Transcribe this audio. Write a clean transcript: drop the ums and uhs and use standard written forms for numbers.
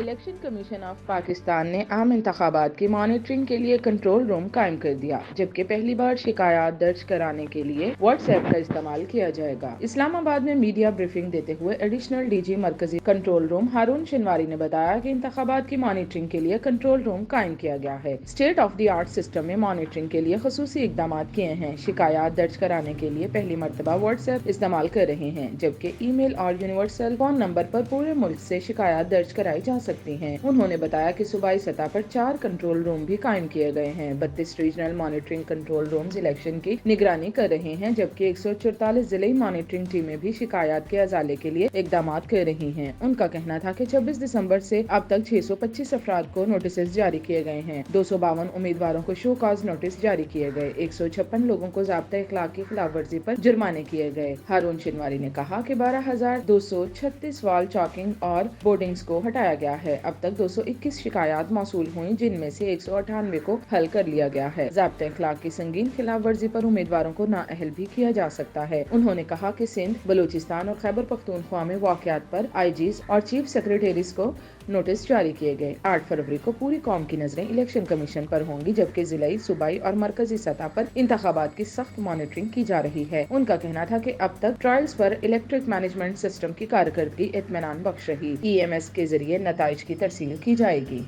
Election commission of Pakistan ने आम इंतखाबात की मॉनिटरिंग के लिए कंट्रोल रूम कायम कर दिया, जबकि पहली बार शिकायत दर्ज कराने के लिए व्हाट्सएप का इस्तेमाल किया जाएगा। इस्लामाबाद में मीडिया ब्रीफिंग देते हुए एडिशनल डीजी मरकजी कंट्रोल रूम हारून शिनवारी ने बताया कि इंतखाबात की मॉनिटरिंग के लिए कंट्रोल रूम कायम किया गया है। State of the art system में मॉनिटरिंग के लिए खसूसी इकदाम किए हैं। शिकायत दर्ज कराने के लिए पहली मरतबा व्हाट्सएप इस्तेमाल कर रहे हैं, जबकि ईमेल और यूनिवर्सल फोन नंबर पर पूरे मुल्क से शिकायत दर्ज कराई जा सकती हैं। उन्होंने बताया कि सूबाई सतह पर 4 कंट्रोल रूम भी कायम किए गए हैं। 32 regional monitoring control rooms election की निगरानी कर रहे हैं, जबकि 144 जिले मॉनिटरिंग टीमें भी शिकायत के अजाले के लिए इकदाम कर रही हैं। उनका कहना था कि 26 दिसंबर से अब तक 625 अफराद को नोटिस जारी किए गए हैं। 252 उम्मीदवारों को शो कॉज नोटिस जारी किए गए। 156 लोगों को ज़ाब्ता इखलाक की खिलाफवर्जी पर जुर्माने किए गए। हारून शिनवारी ने कहा कि 12,236 वाल चॉकिंग और बोर्डिंग्स को हटाया गया है। अब तक 221 शिकायत मौसूल हुई, जिनमें से 198 को हल कर लिया गया है। ज़ाब्ता इखलाक की संगीन खिलाफवर्जी पर उम्मीदवारों को नाअहल भी किया जा सकता है। उन्होंने कहा कि सिंध, बलूचिस्तान और खैबर पख्तूनख्वा में वाक़यात पर आईजीज और चीफ सेक्रेटरीज को नोटिस जारी किए गए। 8 फरवरी को पूरी कौम की नजरें इलेक्शन कमीशन पर होंगी, जबकि जिलाई, सूबाई और मरकजी सतह पर इंतखाबात की सख्त मॉनिटरिंग की जा रही है। उनका कहना था कि अब तक ट्रायल्स पर इलेक्ट्रिक मैनेजमेंट सिस्टम की कारकर्दगी इत्मीनान बख्श रही। EMS के जरिए नताइज की तरसील की जाएगी।